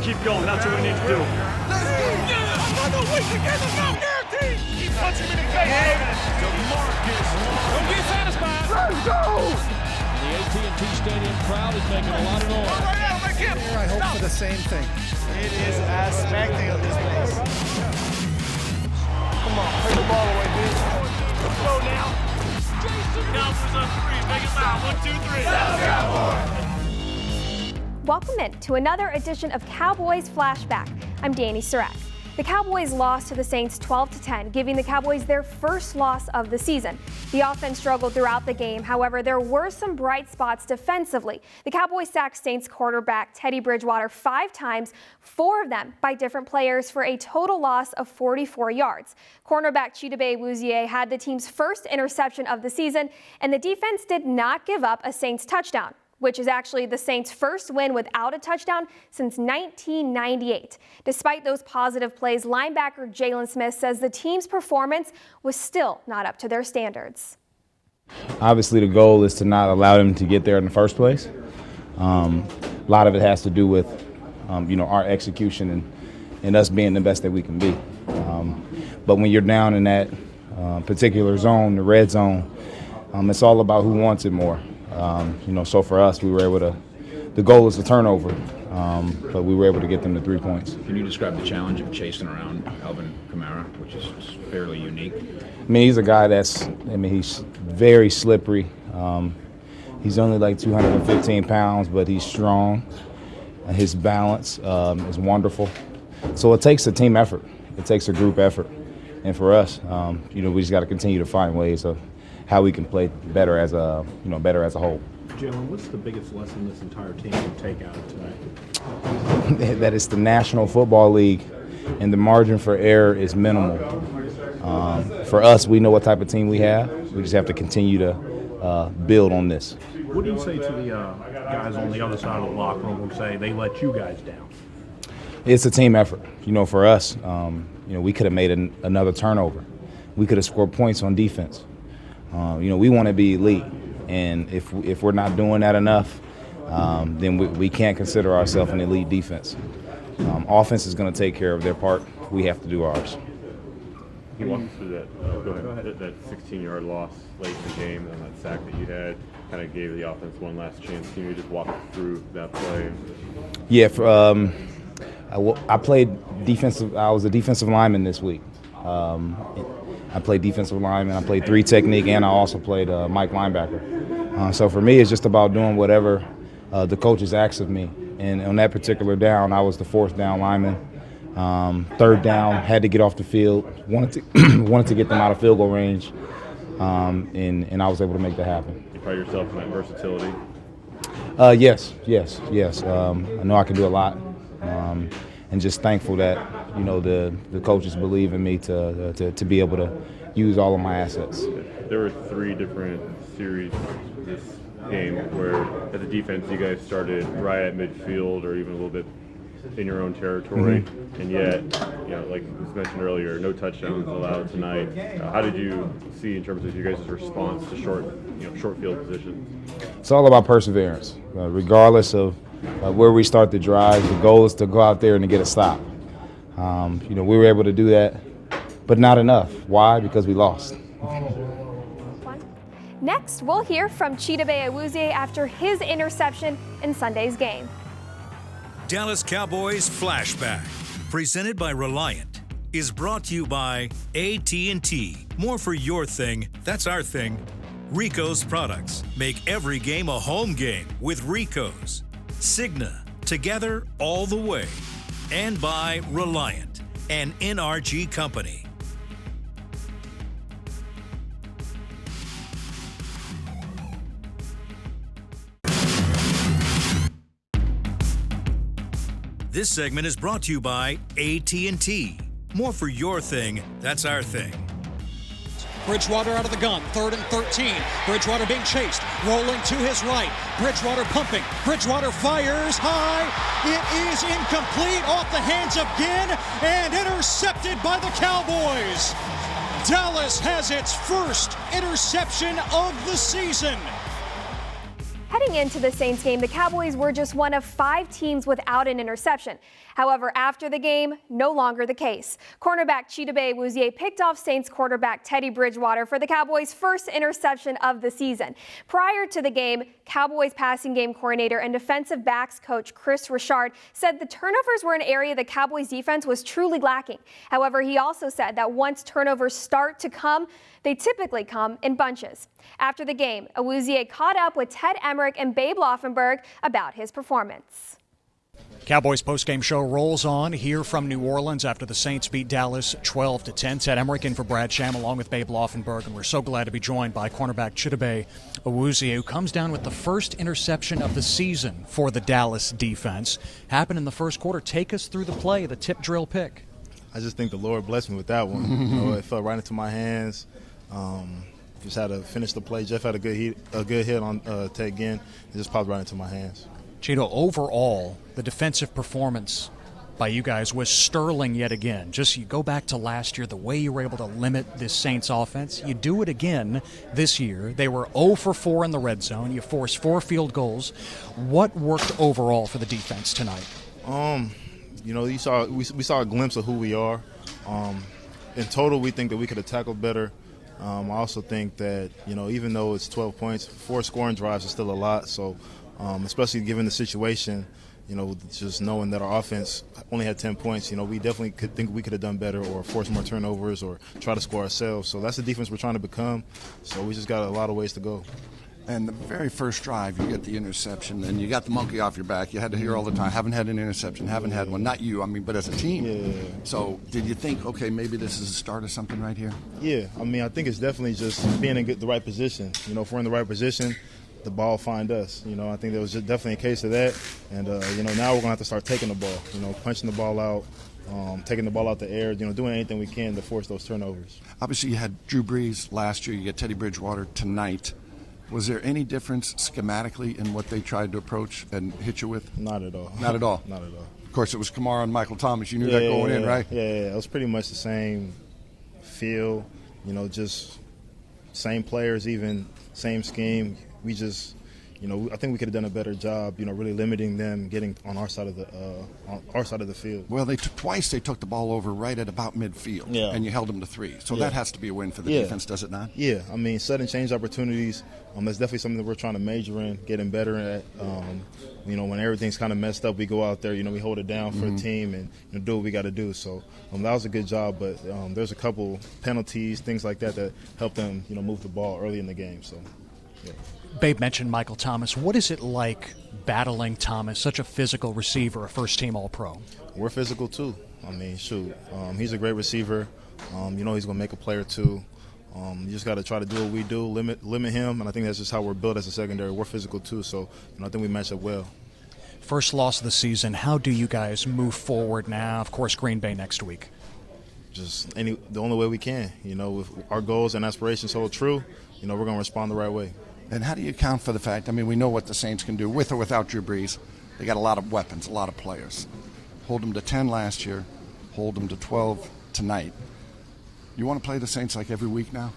keep going. That's what we need to do. Another week again, it's not guaranteed. Keep punching him in the face. DeMarcus. Don't get satisfied. Let's go. The AT&T Stadium crowd is making a lot of noise. Right now, make him. I hope for the same thing. It is as smackdown this place. Come on, take the ball away, bitch. Let's go now. Cowboys on 3. Make it loud. 1, 2, 3. Welcome in to another edition of Cowboys Flashback. I'm Dani Sureck. The Cowboys lost to the Saints 12-10, giving the Cowboys their first loss of the season. The offense struggled throughout the game. However, there were some bright spots defensively. The Cowboys sacked Saints quarterback Teddy Bridgewater 5 times, 4 of them by different players, for a total loss of 44 yards. Cornerback Chidobe Awuzie had the team's first interception of the season, and the defense did not give up a Saints touchdown, which is actually the Saints' first win without a touchdown since 1998. Despite those positive plays, linebacker Jalen Smith says the team's performance was still not up to their standards. Obviously, the goal is to not allow them to get there in the first place. A lot of it has to do with, our execution and us being the best that we can be. But when you're down in that particular zone, the red zone, it's all about who wants it more. So for us, we were able to, the goal is the turnover, but we were able to get them to 3 points. Can you describe the challenge of chasing around Alvin Kamara, which is fairly unique? He's a guy he's very slippery. He's only like 215 pounds, but he's strong. His balance is wonderful. So it takes a team effort. It takes a group effort. And for us, we just got to continue to find ways of how we can play better as a whole. Jalen, what's the biggest lesson this entire team can take out of tonight? That it's the National Football League, and the margin for error is minimal. For us, we know what type of team we have. We just have to continue to build on this. What do you say to the guys on the other side of the locker room who say they let you guys down? It's a team effort. For us, we could have made another turnover. We could have scored points on defense. We want to be elite, and if we're not doing that enough, then we can't consider ourselves an elite defense. Offense is going to take care of their part. We have to do ours. Can you walk us through that? Go ahead. That 16-yard loss late in the game and that sack that you had kind of gave the offense one last chance. Can you just walk us through that play? Yeah, I played defensive. I was a defensive lineman this week. I played defensive lineman, I played 3 technique, and I also played Mike linebacker. So for me, it's just about doing whatever the coaches asked of me. And on that particular down, I was the 4th down lineman. 3rd down, had to get off the field, wanted to get them out of field goal range, and I was able to make that happen. You pride yourself on that versatility? Yes. I know I can do a lot, and just thankful that the coaches believe in me to be able to use all of my assets. There were 3 different series this game where, as a defense, you guys started right at midfield or even a little bit in your own territory, and yet, like was mentioned earlier, no touchdowns allowed tonight. How did you see in terms of your guys' response to short field positions? It's all about perseverance, regardless of where we start the drive. The goal is to go out there and to get a stop. We were able to do that, but not enough. Why? Because we lost. Next, we'll hear from Chidobe Awuzie after his interception in Sunday's game. Dallas Cowboys Flashback, presented by Reliant, is brought to you by AT&T. More for your thing, that's our thing. Rico's products make every game a home game with Rico's. Cigna, together all the way. And by Reliant, an NRG company. This segment is brought to you by AT&T. More for your thing, that's our thing. Bridgewater out of the gun, 3rd and 13. Bridgewater being chased, rolling to his right. Bridgewater pumping. Bridgewater fires high. It is incomplete, off the hands of Ginn, and intercepted by the Cowboys. Dallas has its first interception of the season. Heading into the Saints game, the Cowboys were just one of 5 teams without an interception. However, after the game, no longer the case. Cornerback Chidobe Awuzie picked off Saints quarterback Teddy Bridgewater for the Cowboys' first interception of the season. Prior to the game, Cowboys passing game coordinator and defensive backs coach Chris Richard said the turnovers were an area the Cowboys defense was truly lacking. However, he also said that once turnovers start to come, they typically come in bunches. After the game, Awuzie caught up with Ted Emmerich and Babe Laufenberg about his performance. Cowboys postgame show rolls on here from New Orleans after the Saints beat Dallas 12-10. Ted Emmerich in for Brad Sham along with Babe Laufenberg, and we're so glad to be joined by cornerback Chidobe Awuzie, who comes down with the first interception of the season for the Dallas defense. Happened in the first quarter. Take us through the play, the tip drill pick. I just think the Lord blessed me with that one. It fell right into my hands. Just had to finish the play. Jeff had a good hit on Ted Ginn. It just popped right into my hands. Chido, overall, the defensive performance by you guys was sterling yet again. Just you go back to last year, the way you were able to limit this Saints offense. You do it again this year. They were 0 for 4 in the red zone. You forced 4 field goals. What worked overall for the defense tonight? We saw a glimpse of who we are. In total, we think that we could have tackled better. I also think that, even though it's 12 points, 4 scoring drives is still a lot. So, especially given the situation, just knowing that our offense only had 10 points, we definitely could think we could have done better or force more turnovers or try to score ourselves. So that's the defense we're trying to become. So we just got a lot of ways to go. And the very first drive, you get the interception, and you got the monkey off your back. You had to hear all the time, haven't had an interception, haven't had one. Not you, but as a team. Yeah. So did you think, okay, maybe this is the start of something right here? Yeah, I think it's definitely just being in the right position. If we're in the right position, the ball will find us. I think there was just definitely a case of that. And, now we're going to have to start taking the ball, punching the ball out, taking the ball out the air, doing anything we can to force those turnovers. Obviously, you had Drew Brees last year. You get Teddy Bridgewater tonight. Was there any difference schematically in what they tried to approach and hit you with? Not at all. Not at all? Not at all. Of course, it was Kamara and Michael Thomas. You knew that going in, right? Yeah, it was pretty much the same feel, just same players, even same scheme. We just, I think we could have done a better job, really limiting them getting on our side of the field. Well, twice they took the ball over right at about midfield, and you held them to 3. So that has to be a win for the defense, does it not? Yeah, sudden change opportunities. That's definitely something that we're trying to major in, getting better at. When everything's kind of messed up, we go out there, we hold it down for the team and do what we got to do. So that was a good job, but there's a couple penalties, things like that helped them, move the ball early in the game. So, yeah. Babe mentioned Michael Thomas. What is it like battling Thomas, such a physical receiver, a first-team All-Pro? We're physical, too. He's a great receiver. He's going to make a play or two. You just got to try to do what we do, limit him, and I think that's just how we're built as a secondary. We're physical, too, so I think we match up well. First loss of the season. How do you guys move forward now? Of course, Green Bay next week. Just the only way we can. If our goals and aspirations hold true, we're going to respond the right way. And how do you account for the fact, we know what the Saints can do with or without Drew Brees. They got a lot of weapons, a lot of players. Hold them to 10 last year, hold them to 12 tonight. You want to play the Saints like every week now?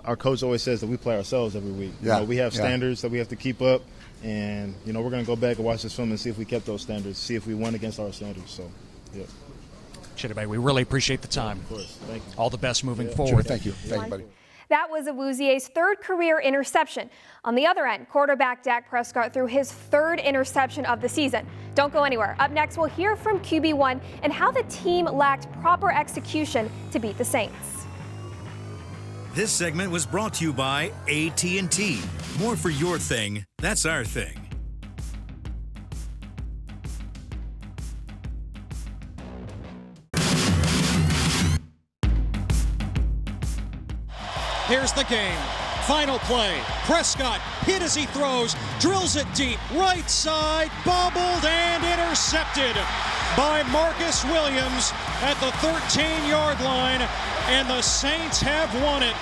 Our coach always says that we play ourselves every week. We have standards that we have to keep up, and, we're going to go back and watch this film and see if we kept those standards, see if we won against our standards. So, yeah. Chidobe, we really appreciate the time. Of course. Thank you. All the best moving forward. Sure, thank you. Thank you, buddy. That was Awuzie's 3rd career interception. On the other end, quarterback Dak Prescott threw his 3rd interception of the season. Don't go anywhere. Up next, we'll hear from QB1 and how the team lacked proper execution to beat the Saints. This segment was brought to you by AT&T. More for your thing, that's our thing. Here's the game. Final play. Prescott hit as he throws, drills it deep, right side, bobbled and intercepted by Marcus Williams at the 13-yard line, and the Saints have won it.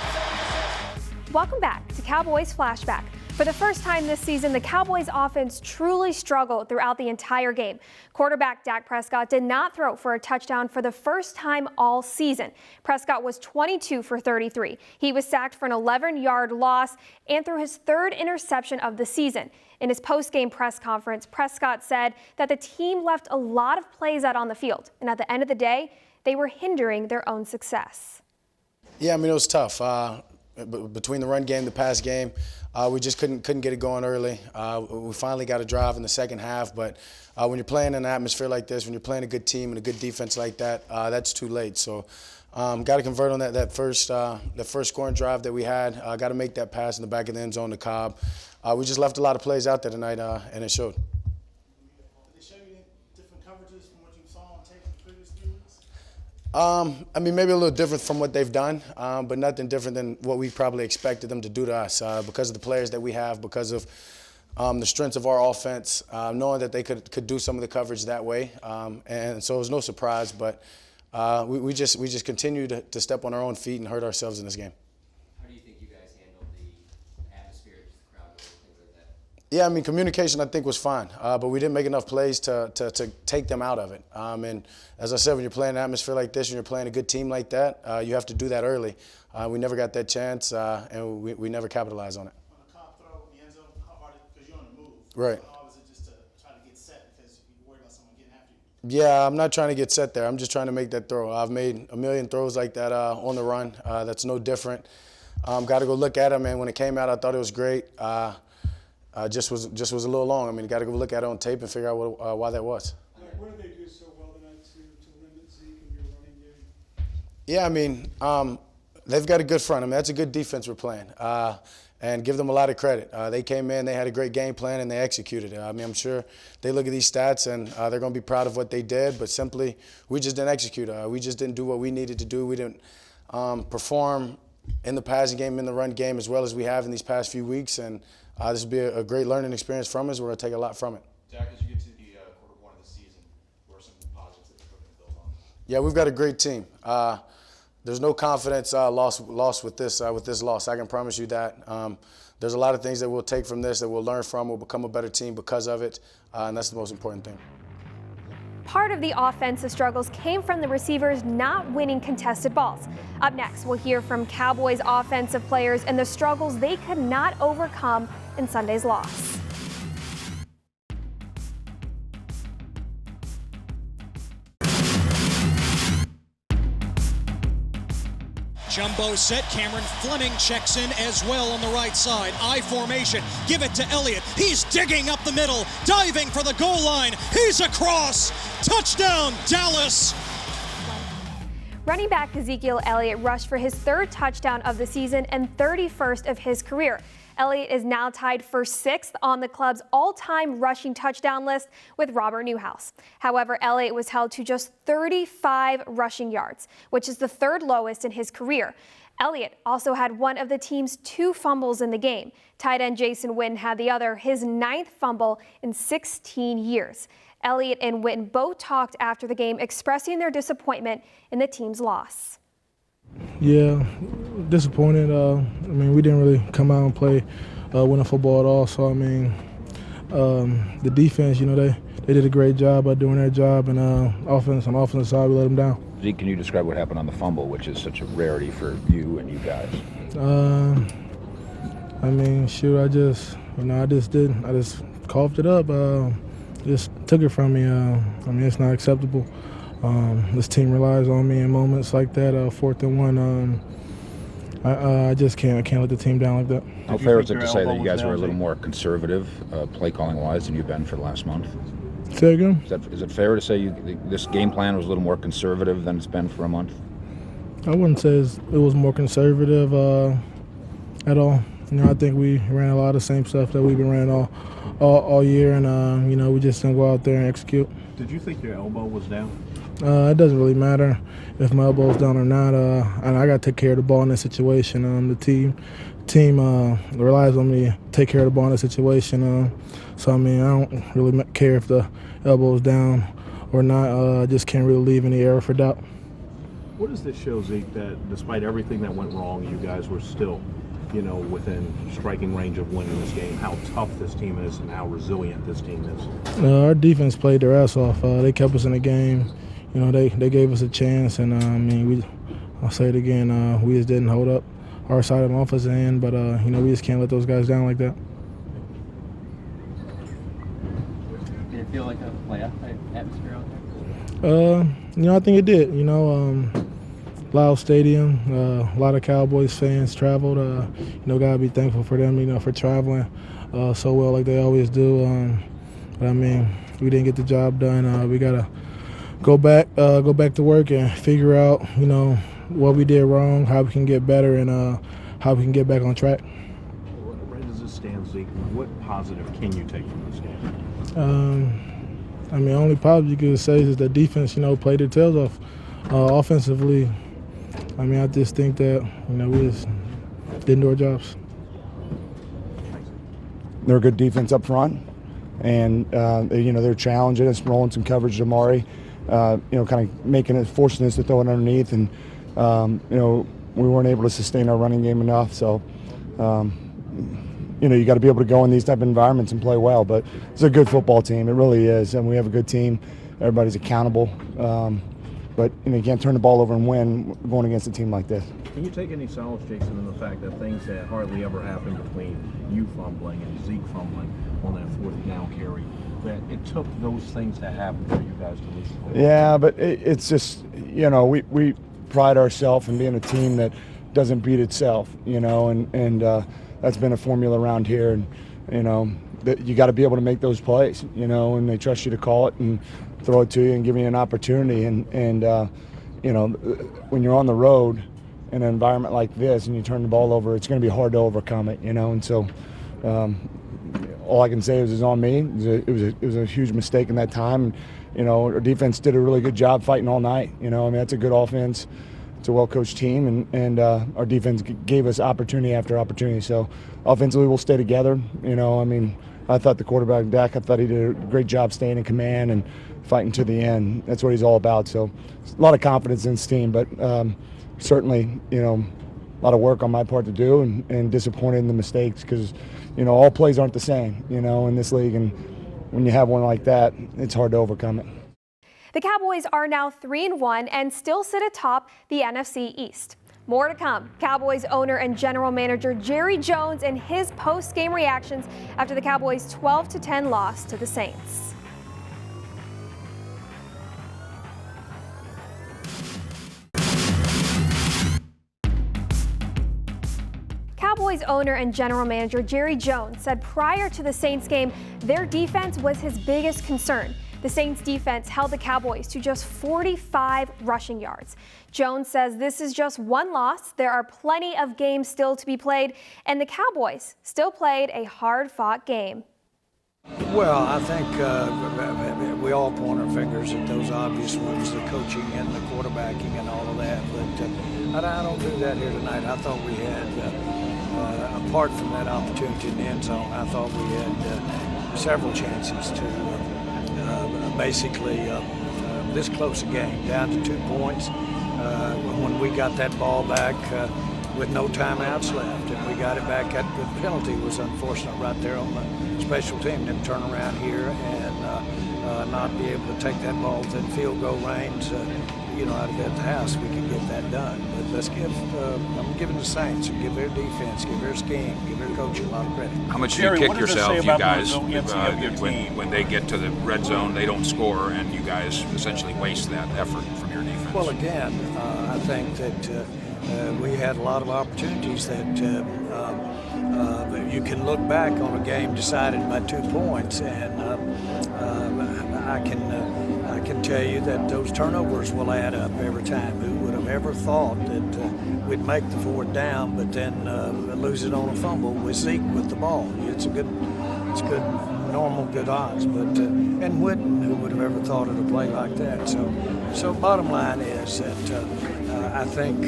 Welcome back to Cowboys Flashback. For the first time this season, the Cowboys offense truly struggled throughout the entire game. Quarterback Dak Prescott did not throw for a touchdown for the first time all season. Prescott was 22 for 33. He was sacked for an 11-yard loss and threw his third interception of the season. In his post-game press conference, Prescott said that the team left a lot of plays out on the field, and at the end of the day, they were hindering their own success. Yeah, I mean, it was tough. Between the run game, the pass game, we just couldn't get it going early. We finally got a drive in the second half, but when you're playing in an atmosphere like this, when you're playing a good team and a good defense like that, that's too late. So got to convert on that first scoring drive that we had. Got to make that pass in the back of the end zone to Cobb. We just left a lot of plays out there tonight, and it showed. I mean, maybe a little different from what they've done, but nothing different than what we probably expected them to do to us because of the players that we have, because of the strengths of our offense, knowing that they could do some of the coverage that way. And so it was no surprise, but we just continue to step on our own feet and hurt ourselves in this game. How do you think you guys handled the atmosphere, just the crowd, things like that? Yeah, I mean, communication I think was fine, but we didn't make enough plays to take them out of it. And as I said, when you're playing an atmosphere like this and you're playing a good team like that, you have to do that early. We never got that chance, and we never capitalized on it. On the Cobb throw in the end zone, how hard because you're on the move. Right. How hard is it just to try to get set because you're worried about someone getting after you? Yeah, I'm not trying to get set there. I'm just trying to make that throw. I've made a million throws like that on the run. That's no different. Got to go look at them, and when it came out, I thought it was great. Just was a little long. I mean, got to go look at it on tape and figure out why that was. What did they do so well tonight to limit Zeke in your running game? Yeah, I mean, they've got a good front. I mean, that's a good defense we're playing, and give them a lot of credit. They came in, they had a great game plan, and they executed it. I mean, I'm sure they look at these stats, and they're going to be proud of what they did, but simply we just didn't execute. We just didn't do what we needed to do. We didn't perform in the passing game, in the run game, as well as we have in these past few weeks, and this will be a great learning experience from us. We're going to take a lot from it. Dak, as you get to the quarter one of the season, what are some positives that you're looking to build on? Yeah, we've got a great team. There's no confidence lost with this loss. I can promise you that. There's a lot of things that we'll take from this, that we'll learn from. We'll become a better team because of it, and that's the most important thing. Part of the offensive struggles came from the receivers not winning contested balls. Up next, we'll hear from Cowboys offensive players and the struggles they could not overcome in Sunday's loss. Jumbo set. Cameron Fleming checks in as well on the right side. I formation. Give it to Elliott. He's digging up the middle, diving for the goal line. He's across. Touchdown, Dallas. Running back Ezekiel Elliott rushed for his third touchdown of the season and 31st of his career. Elliott is now tied for 6th on the club's all-time rushing touchdown list with Robert Newhouse. However, Elliott was held to just 35 rushing yards, which is the 3rd lowest in his career. Elliott also had one of the team's 2 fumbles in the game. Tight end Jason Witten had the other, his 9th fumble in 16 years. Elliott and Witten both talked after the game, expressing their disappointment in the team's loss. Yeah, disappointed. I mean, we didn't really come out and play winning football at all. So, I mean, the defense, you know, they did a great job of doing their job, and on the offensive side, we let them down. Zeke, can you describe what happened on the fumble, which is such a rarity for you and you guys? I mean, shoot, I just coughed it up. Just took it from me. I mean, it's not acceptable. This team relies on me in moments like that, 4th and 1. I just can't let the team down like that. How fair is it to say that you guys were a little more conservative, play calling wise, than you've been for the last month? Say again? Is it fair to say this game plan was a little more conservative than it's been for a month? I wouldn't say it was more conservative at all. You know, I think we ran a lot of the same stuff that we've been running all year, and you know, we just didn't go out there and execute. Did you think your elbow was down? It doesn't really matter if my elbow's down or not. And I got to take care of the ball in this situation. The team relies on me to take care of the ball in this situation. So, I mean, I don't really care if the elbow's down or not. I just can't really leave any area for doubt. What does this show, Zeke, that despite everything that went wrong, you guys were still, you know, within striking range of winning this game, how tough this team is and how resilient this team is? Our defense played their ass off. They kept us in the game. You know, they gave us a chance, and I mean, I'll say it again, we just didn't hold up our side of the offensive end, but you know, we just can't let those guys down like that. Did it feel like a playoff type atmosphere out there? You know, I think it did. You know, loud stadium, a lot of Cowboys fans traveled. You know, gotta be thankful for them, you know, for traveling so well like they always do. But I mean, we didn't get the job done. We gotta go back to work and figure out, you know, what we did wrong, how we can get better, and how we can get back on track. Right as it stands, Zeke, what positive can you take from this game? I mean, only positive you could say is the defense, you know, played their tails off. Offensively, I mean, I just think that, you know, we just didn't do our jobs. They're a good defense up front, and you know, they're challenging us, rolling some coverage to Amari. You know, kind of forcing us to throw it underneath, and you know, we weren't able to sustain our running game enough. So, you know, you got to be able to go in these type of environments and play well. But it's a good football team. It really is, and we have a good team. Everybody's accountable. But you know, you can't turn the ball over and win going against a team like this. Can you take any solace, Jason, in the fact that things that hardly ever happen between you fumbling and Zeke fumbling on that fourth down carry, that it took those things to happen for you guys to lose the ball? Yeah, but it's just, you know, we pride ourselves in being a team that doesn't beat itself, you know, and that's been a formula around here. And, you know, that you got to be able to make those plays, you know, and they trust you to call it and throw it to you and give you an opportunity. And you know, when you're on the road in an environment like this and you turn the ball over, it's going to be hard to overcome it, you know. And so all I can say is it's on me. It was a huge mistake in that time. And, you know, our defense did a really good job fighting all night. You know, I mean, that's a good offense. It's a well-coached team, and our defense gave us opportunity after opportunity. So offensively, we'll stay together. You know, I mean, I thought the quarterback, Dak, I thought he did a great job staying in command and fighting to the end. That's what he's all about. So a lot of confidence in this team, but certainly, you know, a lot of work on my part to do, and disappointed in the mistakes because, you know, all plays aren't the same, you know, in this league. And when you have one like that, it's hard to overcome it. The Cowboys are now 3-1 and still sit atop the NFC East. More to come. Cowboys owner and general manager Jerry Jones and his post-game reactions after the Cowboys' 12-10 loss to the Saints. Cowboys owner and general manager Jerry Jones said prior to the Saints game, their defense was his biggest concern. The Saints defense held the Cowboys to just 45 rushing yards. Jones says this is just one loss. There are plenty of games still to be played, and the Cowboys still played a hard-fought game. Well, I think we all point our fingers at those obvious ones, the coaching and the quarterbacking and all of that, but I don't do that here tonight. I thought we had, apart from that opportunity in the end zone, I thought we had several chances to basically this close a game, down to 2 points. When we got that ball back with no timeouts left, and we got it back, the penalty was unfortunate right there on the special team. Them turn around here and not be able to take that ball within field goal range. You know, out of the house, we can get that done. But let's give, I'm giving the Saints, give their defense, give their scheme, give their coach a lot of credit. How much do you kick yourself, you guys, when they get to the red zone, they don't score, and you guys essentially waste that effort from your defense? Well, again, I think that we had a lot of opportunities that you can look back on a game decided by 2 points, and I can tell you that those turnovers will add up every time. Who would have ever thought that we'd make the fourth down, but then lose it on a fumble with Zeke with the ball? It's good, normal, good odds. But and Whitten, who would have ever thought of a play like that? So bottom line is that I think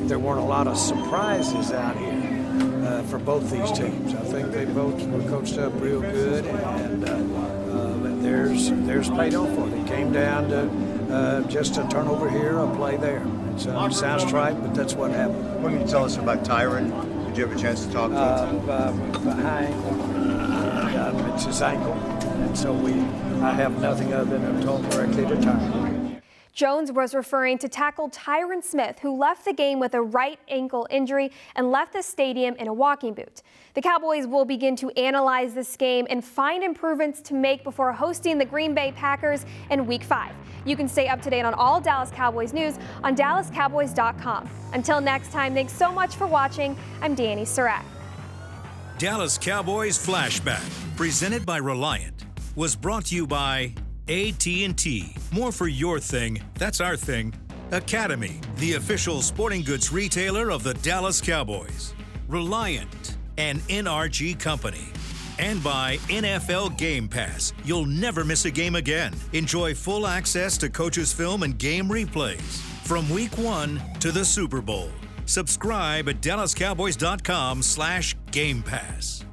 there weren't a lot of surprises out here for both these teams. I think they both were coached up real good, and there's played on for it. It came down to just a turnover here, a play there. It sounds trite, but that's what happened. What can you tell us about Tyron Did you have a chance to talk to him? High ankle. It's his ankle. And so I have nothing other than to talk directly to Tyron. Jones was referring to tackle Tyron Smith, who left the game with a right ankle injury and left the stadium in a walking boot. The Cowboys will begin to analyze this game and find improvements to make before hosting the Green Bay Packers in Week 5. You can stay up to date on all Dallas Cowboys news on DallasCowboys.com. Until next time, thanks so much for watching. I'm Dani Sureck. Dallas Cowboys Flashback, presented by Reliant, was brought to you by AT&T. More for your thing, that's our thing. Academy, the official sporting goods retailer of the Dallas Cowboys. Reliant, an NRG company. And by NFL Game Pass. You'll never miss a game again. Enjoy full access to coaches' film and game replays from Week 1 to the Super Bowl. Subscribe at DallasCowboys.com/Game Pass.